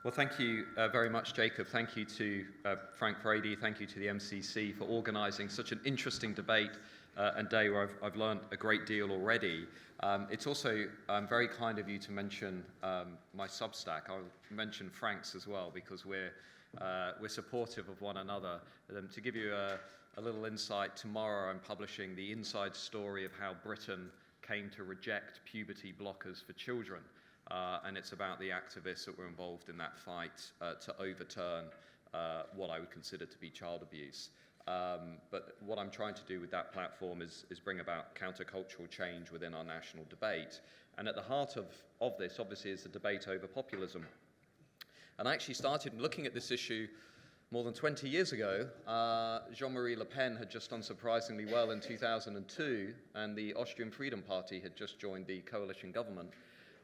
Well, thank you very much, Jacob. Thank you to Frank Brady. Thank you to the MCC for organising such an interesting debate and day where I've learned a great deal already. It's also very kind of you to mention my Substack. I'll mention Frank's as well because we're supportive of one another. To give you a little insight, tomorrow I'm publishing the inside story of how Britain came to reject puberty blockers for children. And it's about the activists that were involved in that fight to overturn what I would consider to be child abuse. But what I'm trying to do with that platform is bring about countercultural change within our national debate. And at the heart of this, obviously, is the debate over populism. And I actually started looking at this issue more than 20 years ago. Jean-Marie Le Pen had just done surprisingly well in 2002, and the Austrian Freedom Party had just joined the coalition government.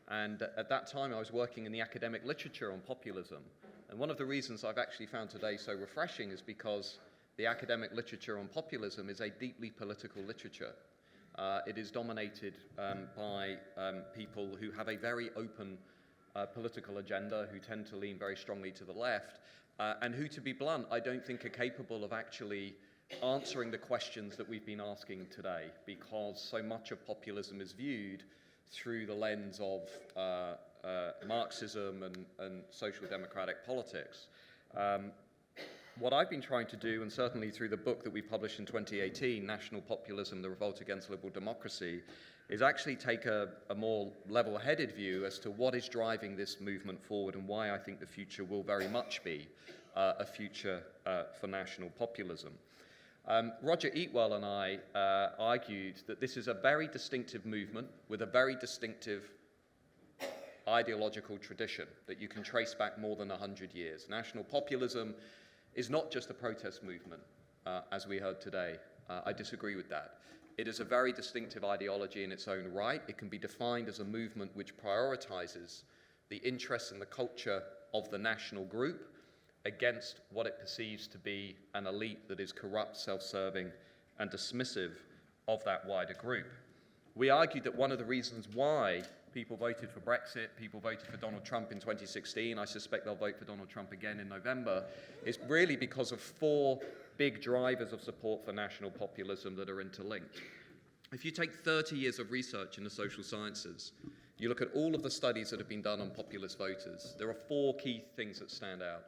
And at that time, I was working in the academic literature on populism. And one of the reasons I've actually found today so refreshing is because the academic literature on populism is a deeply political literature. It is dominated by people who have a very open political agenda, who tend to lean very strongly to the left, and who, to be blunt, I don't think are capable of actually answering the questions that we've been asking today, because so much of populism is viewed through the lens of Marxism and social democratic politics. What I've been trying to do, and certainly through the book that we published in 2018, National Populism, The Revolt Against Liberal Democracy, is actually take a more level-headed view as to what is driving this movement forward and why I think the future will very much be a future for national populism. Roger Eatwell and I argued that this is a very distinctive movement with a very distinctive ideological tradition that you can trace back more than 100 years. National populism is not just a protest movement, as we heard today. I disagree with that. It is a very distinctive ideology in its own right. It can be defined as a movement which prioritizes the interests and the culture of the national group against what it perceives to be an elite that is corrupt, self-serving, and dismissive of that wider group. We argued that one of the reasons why people voted for Brexit, people voted for Donald Trump in 2016, I suspect they'll vote for Donald Trump again in November, is really because of four big drivers of support for national populism that are interlinked. If you take 30 years of research in the social sciences, you look at all of the studies that have been done on populist voters, there are four key things that stand out.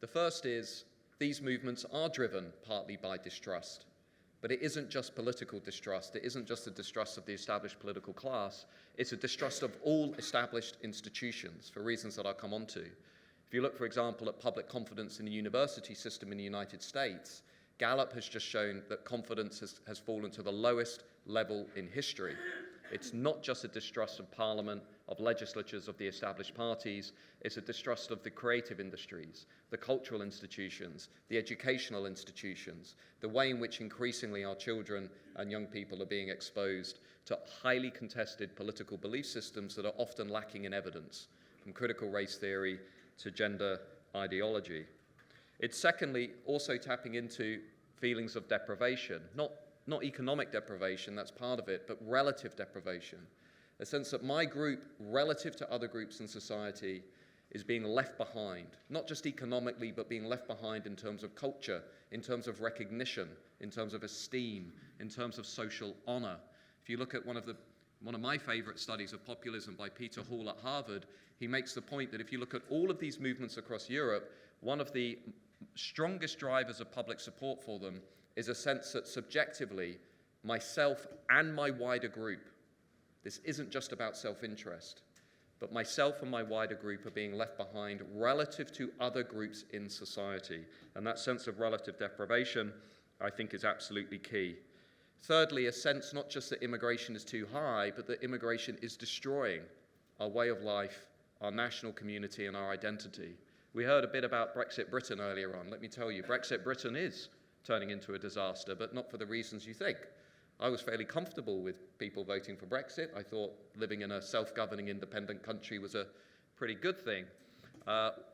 The first is these movements are driven partly by distrust, but it isn't just political distrust. It isn't just a distrust of the established political class. It's a distrust of all established institutions for reasons that I'll come on to. If you look, for example, at public confidence in the university system in the United States, Gallup has just shown that confidence has fallen to the lowest level in history. It's not just a distrust of Parliament, of legislatures, of the established parties. It's a distrust of the creative industries, the cultural institutions, the educational institutions, the way in which increasingly our children and young people are being exposed to highly contested political belief systems that are often lacking in evidence, from critical race theory to gender ideology. It's secondly also tapping into feelings of deprivation, not economic deprivation, that's part of it, but relative deprivation. A sense that my group, relative to other groups in society, is being left behind, not just economically, but being left behind in terms of culture, in terms of recognition, in terms of esteem, in terms of social honor. If you look at one of my favorite studies of populism by Peter Hall at Harvard, he makes the point that if you look at all of these movements across Europe, one of the strongest drivers of public support for them is a sense that subjectively, myself and my wider group, this isn't just about self-interest, but myself and my wider group are being left behind relative to other groups in society. And that sense of relative deprivation, I think, is absolutely key. Thirdly, a sense not just that immigration is too high, but that immigration is destroying our way of life, our national community, and our identity. We heard a bit about Brexit Britain earlier on. Let me tell you, Brexit Britain is turning into a disaster, but not for the reasons you think. I was fairly comfortable with people voting for Brexit. I thought living in a self-governing independent country was a pretty good thing.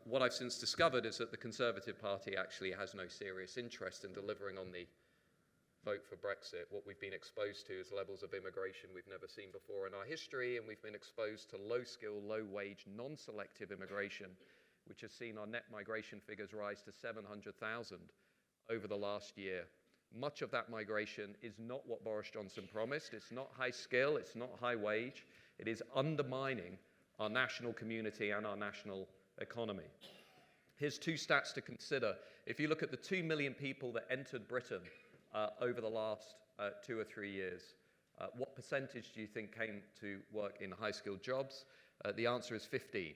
What I've since discovered is that the Conservative Party actually has no serious interest in delivering on the vote for Brexit. What we've been exposed to is levels of immigration we've never seen before in our history, and we've been exposed to low-skill, low-wage, non-selective immigration, which has seen our net migration figures rise to 700,000 over the last year. Much of that migration is not what Boris Johnson promised. It's not high skill, it's not high wage. It is undermining our national community and our national economy. Here's two stats to consider. If you look at the 2 million people that entered Britain over the last 2 or 3 years, what percentage do you think came to work in high-skilled jobs? The answer is 15%.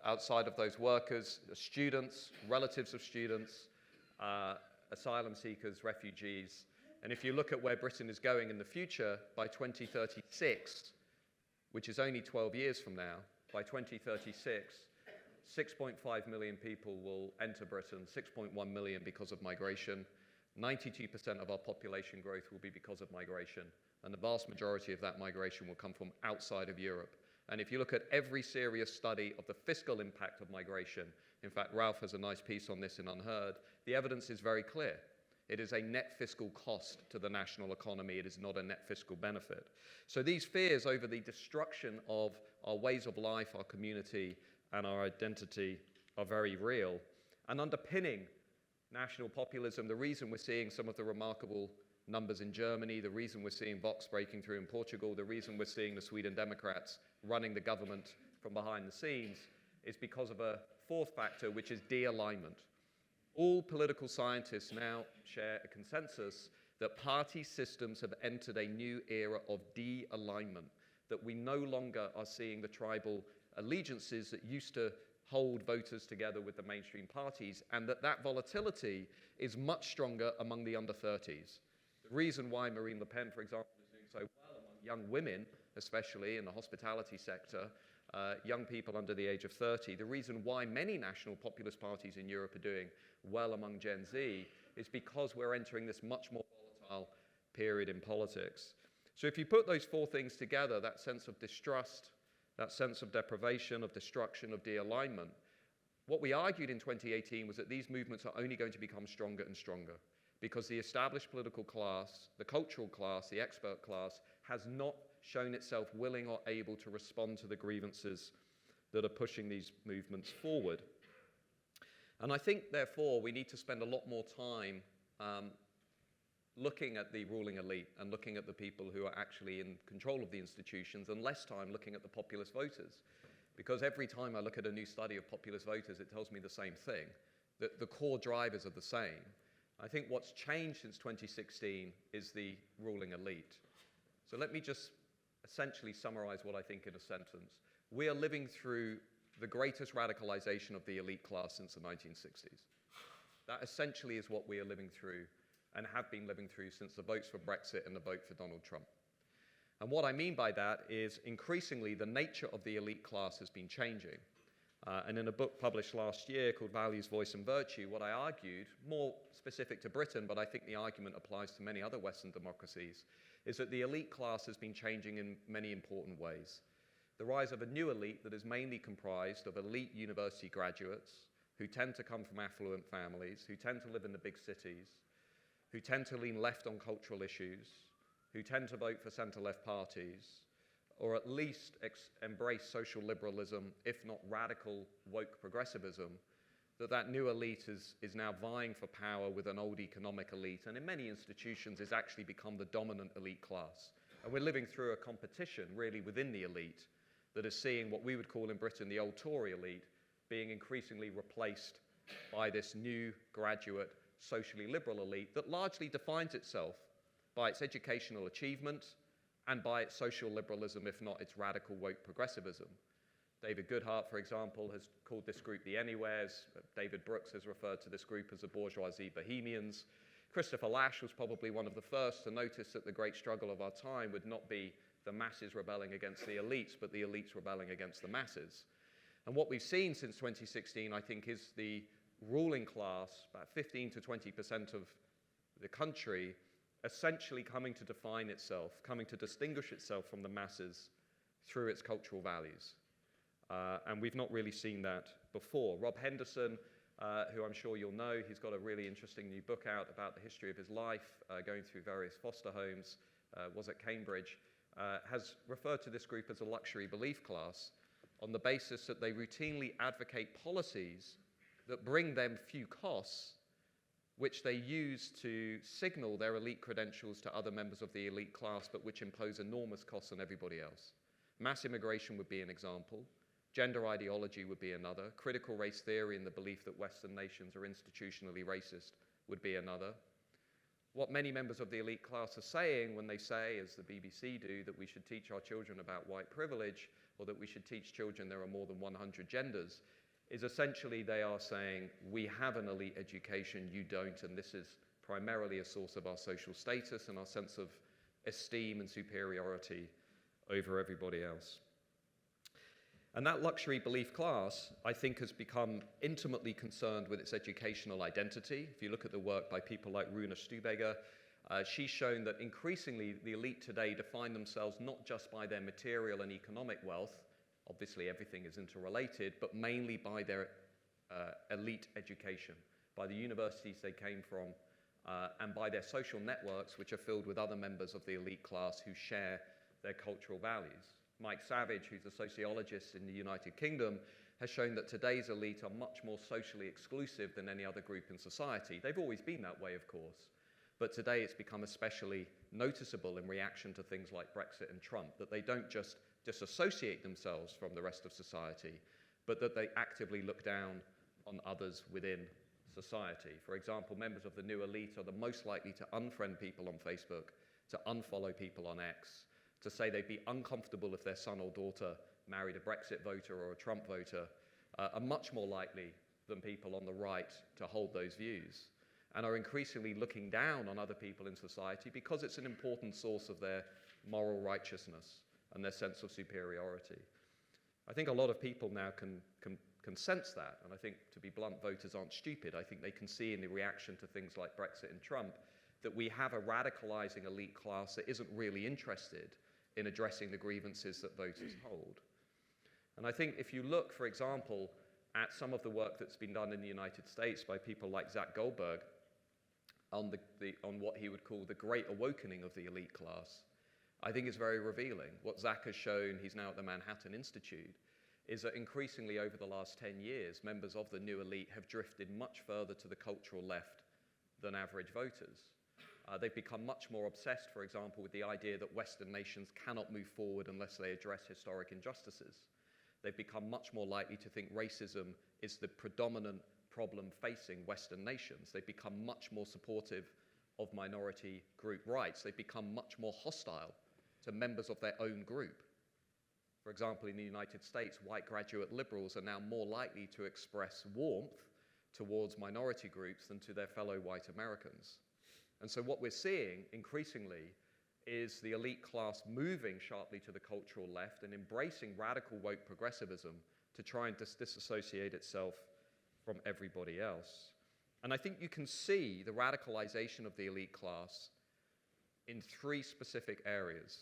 Outside of those workers, students, relatives of students, asylum seekers, refugees. And if you look at where Britain is going in the future, by 2036, which is only 12 years from now, by 2036, 6.5 million people will enter Britain, 6.1 million because of migration. 92% of our population growth will be because of migration, and the vast majority of that migration will come from outside of Europe. And if you look at every serious study of the fiscal impact of migration, in fact, Ralph has a nice piece on this in Unheard, the evidence is very clear. It is a net fiscal cost to the national economy. It is not a net fiscal benefit. So these fears over the destruction of our ways of life, our community, and our identity are very real. And underpinning national populism, the reason we're seeing some of the remarkable numbers in Germany, the reason we're seeing Vox breaking through in Portugal, the reason we're seeing the Sweden Democrats running the government from behind the scenes is because of a fourth factor, which is de-alignment. All political scientists now share a consensus that party systems have entered a new era of de-alignment, that we no longer are seeing the tribal allegiances that used to hold voters together with the mainstream parties, and that volatility is much stronger among the under 30s. The reason why Marine Le Pen, for example, is doing so well among young women, especially in the hospitality sector, young people under the age of 30, the reason why many national populist parties in Europe are doing well among Gen Z is because we're entering this much more volatile period in politics. So if you put those four things together, that sense of distrust, that sense of deprivation, of destruction, of de-alignment, what we argued in 2018 was that these movements are only going to become stronger and stronger because the established political class, the cultural class, the expert class has not shown itself willing or able to respond to the grievances that are pushing these movements forward. And I think, therefore, we need to spend a lot more time looking at the ruling elite and looking at the people who are actually in control of the institutions and less time looking at the populist voters. Because every time I look at a new study of populist voters, it tells me the same thing, that the core drivers are the same. I think what's changed since 2016 is the ruling elite. So let me just essentially summarize what I think in a sentence. We are living through the greatest radicalization of the elite class since the 1960s. That essentially is what we are living through and have been living through since the votes for Brexit and the vote for Donald Trump. And what I mean by that is increasingly the nature of the elite class has been changing. And in a book published last year called Values, Voice and Virtue, what I argued, more specific to Britain, but I think the argument applies to many other Western democracies, is that the elite class has been changing in many important ways. The rise of a new elite that is mainly comprised of elite university graduates who tend to come from affluent families, who tend to live in the big cities, who tend to lean left on cultural issues, who tend to vote for centre-left parties, or at least embrace social liberalism, if not radical woke progressivism, that new elite is now vying for power with an old economic elite, and in many institutions has actually become the dominant elite class. And we're living through a competition, really, within the elite that is seeing what we would call in Britain the old Tory elite being increasingly replaced by this new graduate, socially liberal elite that largely defines itself by its educational achievement and by its social liberalism, if not its radical woke progressivism. David Goodhart, for example, has called this group the Anywheres. David Brooks has referred to this group as the bourgeoisie bohemians. Christopher Lasch was probably one of the first to notice that the great struggle of our time would not be the masses rebelling against the elites, but the elites rebelling against the masses. And what we've seen since 2016, I think, is the ruling class, about 15 to 20% of the country, essentially coming to define itself, coming to distinguish itself from the masses through its cultural values. And we've not really seen that before. Rob Henderson, who I'm sure you'll know, he's got a really interesting new book out about the history of his life, going through various foster homes, was at Cambridge, has referred to this group as a luxury belief class on the basis that they routinely advocate policies that bring them few costs, which they use to signal their elite credentials to other members of the elite class, but which impose enormous costs on everybody else. Mass immigration would be an example. Gender ideology would be another. Critical race theory and the belief that Western nations are institutionally racist would be another. What many members of the elite class are saying when they say, as the BBC do, that we should teach our children about white privilege, or that we should teach children there are more than 100 genders, is essentially they are saying, we have an elite education, you don't, and this is primarily a source of our social status and our sense of esteem and superiority over everybody else. And that luxury belief class, I think, has become intimately concerned with its educational identity. If you look at the work by people like Runa Stubega, she's shown that increasingly the elite today define themselves not just by their material and economic wealth, obviously everything is interrelated, but mainly by their elite education, by the universities they came from, and by their social networks, which are filled with other members of the elite class who share their cultural values. Mike Savage, who's a sociologist in the United Kingdom, has shown that today's elite are much more socially exclusive than any other group in society. They've always been that way, of course, but today it's become especially noticeable in reaction to things like Brexit and Trump, that they don't just disassociate themselves from the rest of society, but that they actively look down on others within society. For example, members of the new elite are the most likely to unfriend people on Facebook, to unfollow people on X, to say they'd be uncomfortable if their son or daughter married a Brexit voter or a Trump voter, are much more likely than people on the right to hold those views, and are increasingly looking down on other people in society because it's an important source of their moral righteousness and their sense of superiority. I think a lot of people now can sense that, and I think, to be blunt, voters aren't stupid. I think they can see in the reaction to things like Brexit and Trump that we have a radicalizing elite class that isn't really interested in addressing the grievances that voters hold. And I think if you look, for example, at some of the work that's been done in the United States by people like Zach Goldberg on what he would call the great awakening of the elite class, I think is very revealing. What Zach has shown, he's now at the Manhattan Institute, is that increasingly over the last 10 years, members of the new elite have drifted much further to the cultural left than average voters. They've become much more obsessed, for example, with the idea that Western nations cannot move forward unless they address historic injustices. They've become much more likely to think racism is the predominant problem facing Western nations. They've become much more supportive of minority group rights. They've become much more hostile to members of their own group. For example, in the United States, white graduate liberals are now more likely to express warmth towards minority groups than to their fellow white Americans. And so what we're seeing increasingly is the elite class moving sharply to the cultural left and embracing radical woke progressivism to try and disassociate itself from everybody else. And I think you can see the radicalization of the elite class in three specific areas.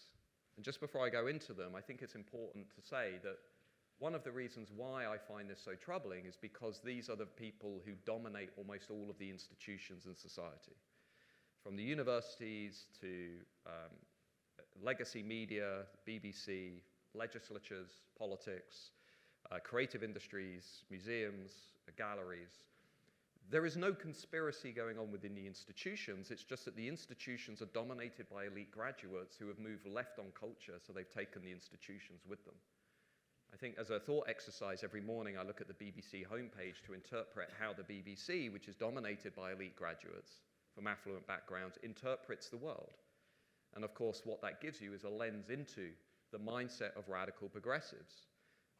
And just before I go into them, I think it's important to say that one of the reasons why I find this so troubling is because these are the people who dominate almost all of the institutions in society. From the universities to legacy media, BBC, legislatures, politics, creative industries, museums, galleries. There is no conspiracy going on within the institutions. It's just that the institutions are dominated by elite graduates who have moved left on culture, so they've taken the institutions with them. I think as a thought exercise every morning, I look at the BBC homepage to interpret how the BBC, which is dominated by elite graduates from affluent backgrounds, interprets the world. And of course, what that gives you is a lens into the mindset of radical progressives.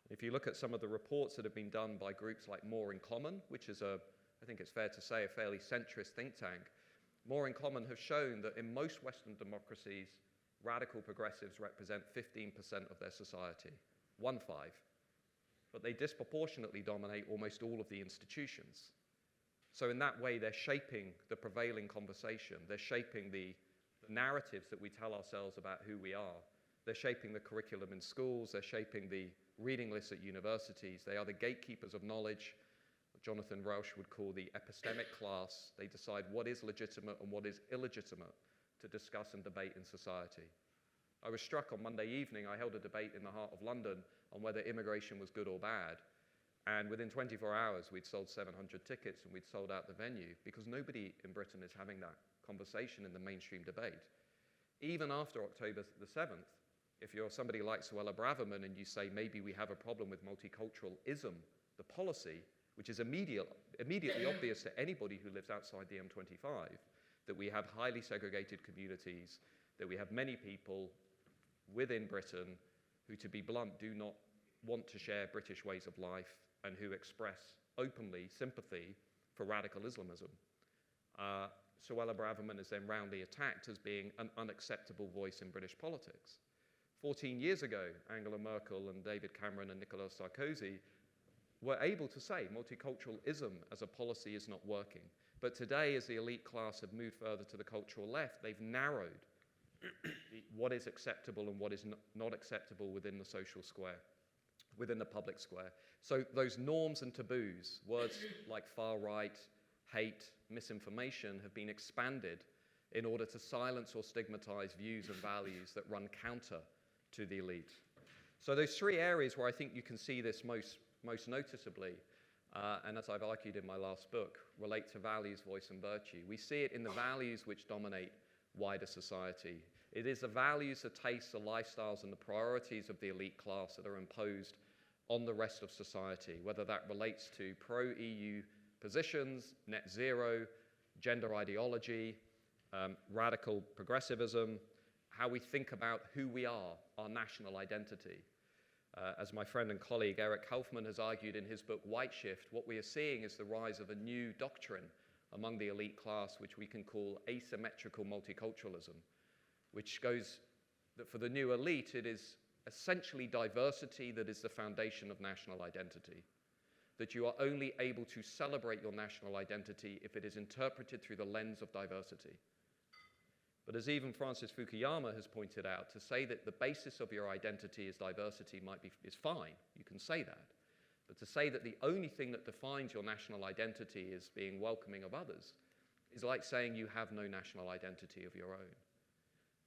If you look at some of the reports that have been done by groups like More in Common, which is I think it's fair to say, a fairly centrist think tank, More in Common have shown that in most Western democracies, radical progressives represent 15% of their society, 1-5. But they disproportionately dominate almost all of the institutions. So in that way, they're shaping the prevailing conversation. They're shaping the narratives that we tell ourselves about who we are. They're shaping the curriculum in schools. They're shaping the reading lists at universities. They are the gatekeepers of knowledge, what Jonathan Rauch would call the epistemic class. They decide what is legitimate and what is illegitimate to discuss and debate in society. I was struck on Monday evening, I held a debate in the heart of London on whether immigration was good or bad. And within 24 hours, we'd sold 700 tickets and we'd sold out the venue because nobody in Britain is having that conversation in the mainstream debate. Even after October the 7th, if you're somebody like Suella Braverman and you say maybe we have a problem with multiculturalism, the policy, which is immediately obvious to anybody who lives outside the M25, that we have highly segregated communities, that we have many people within Britain who, to be blunt, do not want to share British ways of life and who express openly sympathy for radical Islamism. Suella Braverman is then roundly attacked as being an unacceptable voice in British politics. 14 years ago, Angela Merkel and David Cameron and Nicolas Sarkozy were able to say multiculturalism as a policy is not working. But today, as the elite class have moved further to the cultural left, they've narrowed what is acceptable and what is not acceptable within the social square, within the public square. So those norms and taboos, words like far right, hate, misinformation, have been expanded in order to silence or stigmatize views and values that run counter to the elite. So those three areas where I think you can see this most noticeably, and as I've argued in my last book, relate to values, voice, and virtue. We see it in the values which dominate wider society. It is the values, the tastes, the lifestyles, and the priorities of the elite class that are imposed on the rest of society, whether that relates to pro-EU positions, net zero, gender ideology, radical progressivism, how we think about who we are, our national identity. As my friend and colleague Eric Kaufmann has argued in his book White Shift, what we are seeing is the rise of a new doctrine among the elite class, which we can call asymmetrical multiculturalism, which goes that for the new elite, it is essentially diversity that is the foundation of national identity. That you are only able to celebrate your national identity if it is interpreted through the lens of diversity. But as even Francis Fukuyama has pointed out, to say that the basis of your identity is diversity is fine, you can say that. But to say that the only thing that defines your national identity is being welcoming of others is like saying you have no national identity of your own.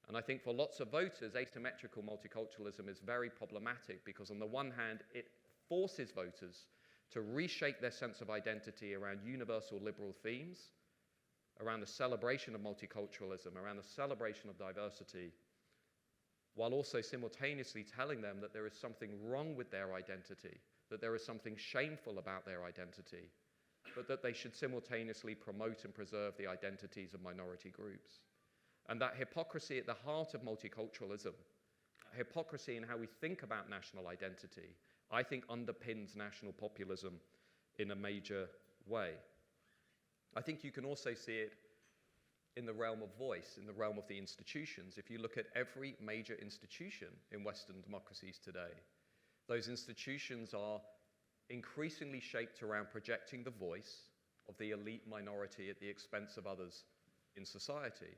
And I think for lots of voters, asymmetrical multiculturalism is very problematic because on the one hand, it forces voters to reshape their sense of identity around universal liberal themes, around the celebration of multiculturalism, around the celebration of diversity, while also simultaneously telling them that there is something wrong with their identity, that there is something shameful about their identity, but that they should simultaneously promote and preserve the identities of minority groups. And that hypocrisy at the heart of multiculturalism, hypocrisy in how we think about national identity, I think underpins national populism in a major way. I think you can also see it in the realm of voice, in the realm of the institutions. If you look at every major institution in Western democracies today, those institutions are increasingly shaped around projecting the voice of the elite minority at the expense of others in society.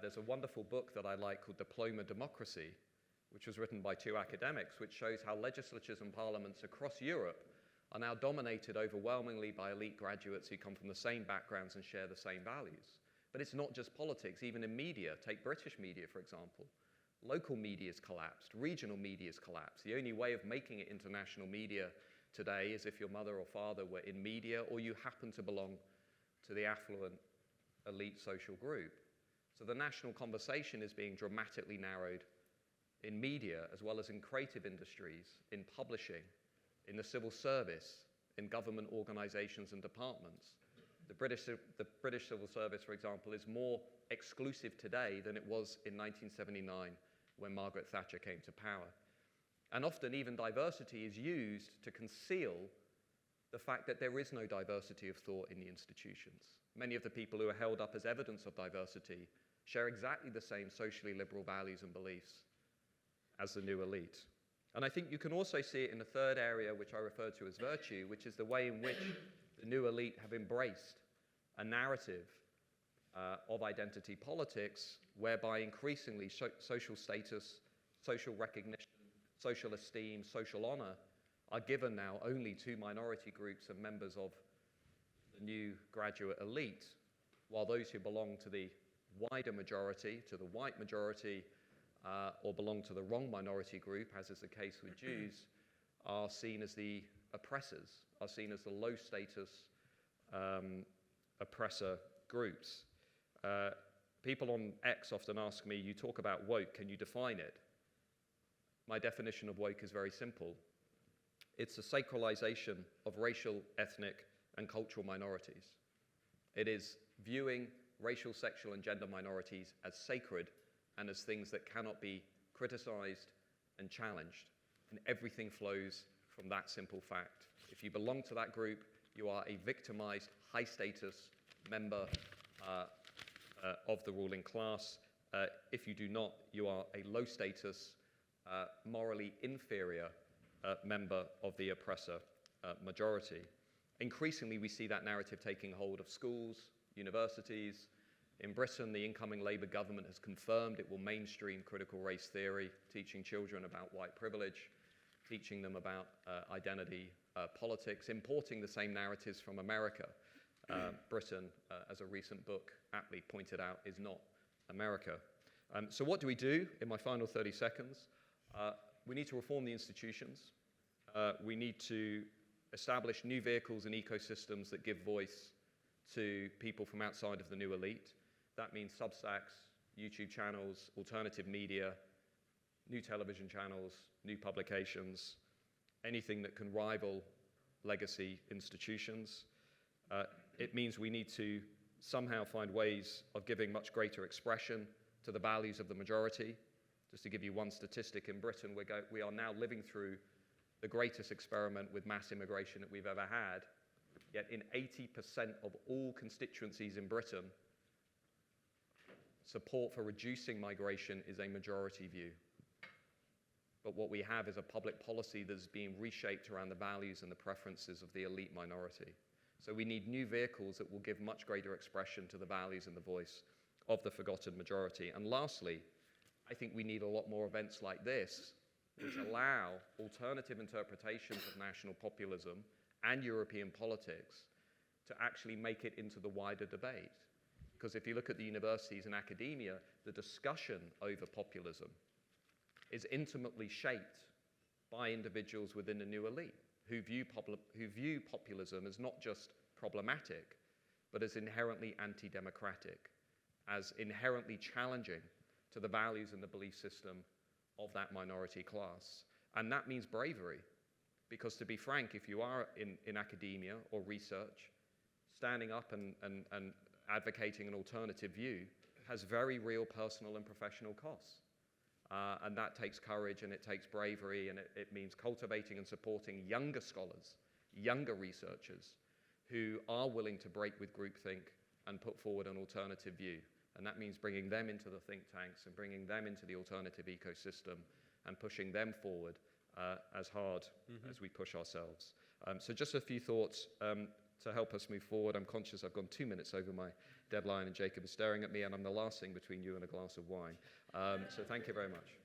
There's a wonderful book that I like called Diploma Democracy, which was written by two academics, which shows how legislatures and parliaments across Europe are now dominated overwhelmingly by elite graduates who come from the same backgrounds and share the same values. But it's not just politics, even in media. Take British media, for example. Local media's collapsed, regional media's collapsed. The only way of making it into national media today is if your mother or father were in media or you happen to belong to the affluent elite social group. So the national conversation is being dramatically narrowed in media as well as in creative industries, in publishing, in the civil service, in government organizations and departments. The British civil service, for example, is more exclusive today than it was in 1979 when Margaret Thatcher came to power. And often even diversity is used to conceal the fact that there is no diversity of thought in the institutions. Many of the people who are held up as evidence of diversity share exactly the same socially liberal values and beliefs as the new elite. And I think you can also see it in the third area, which I refer to as virtue, which is the way in which the new elite have embraced a narrative of identity politics, whereby increasingly social status, social recognition, social esteem, social honor are given now only to minority groups and members of the new graduate elite, while those who belong to the wider majority, to the white majority, or belong to the wrong minority group, as is the case with Jews, are seen as the oppressors, are seen as the low-status oppressor groups. People on X often ask me, you talk about woke, can you define it? My definition of woke is very simple. It's a sacralization of racial, ethnic, and cultural minorities. It is viewing racial, sexual, and gender minorities as sacred and as things that cannot be criticized and challenged. And everything flows from that simple fact. If you belong to that group, you are a victimized, high-status member of the ruling class. If you do not, you are a low-status, morally inferior member of the oppressor majority. Increasingly, we see that narrative taking hold of schools, universities. In Britain, the incoming Labour government has confirmed it will mainstream critical race theory, teaching children about white privilege, teaching them about identity politics, importing the same narratives from America. Britain, as a recent book aptly pointed out, is not America. So what do we do in my final 30 seconds? We need to reform the institutions. We need to establish new vehicles and ecosystems that give voice to people from outside of the new elite. That means Substacks, YouTube channels, alternative media, new television channels, new publications, anything that can rival legacy institutions. It means we need to somehow find ways of giving much greater expression to the values of the majority. Just to give you one statistic, in Britain, we are now living through the greatest experiment with mass immigration that we've ever had. Yet in 80% of all constituencies in Britain, support for reducing migration is a majority view. But what we have is a public policy that is being reshaped around the values and the preferences of the elite minority. So we need new vehicles that will give much greater expression to the values and the voice of the forgotten majority. And lastly, I think we need a lot more events like this, which allow alternative interpretations of national populism and European politics to actually make it into the wider debate. Because if you look at the universities and academia, the discussion over populism is intimately shaped by individuals within the new elite who view populism as not just problematic, but as inherently anti-democratic, as inherently challenging to the values and the belief system of that minority class. And that means bravery, because to be frank, if you are in academia or research, standing up and advocating an alternative view has very real personal and professional costs. And that takes courage and it takes bravery, and it means cultivating and supporting younger scholars, younger researchers who are willing to break with groupthink and put forward an alternative view. And that means bringing them into the think tanks and bringing them into the alternative ecosystem and pushing them forward as hard as we push ourselves. So just a few thoughts to help us move forward. I'm conscious I've gone 2 minutes over my deadline and Jacob is staring at me, and I'm the last thing between you and a glass of wine. So thank you very much.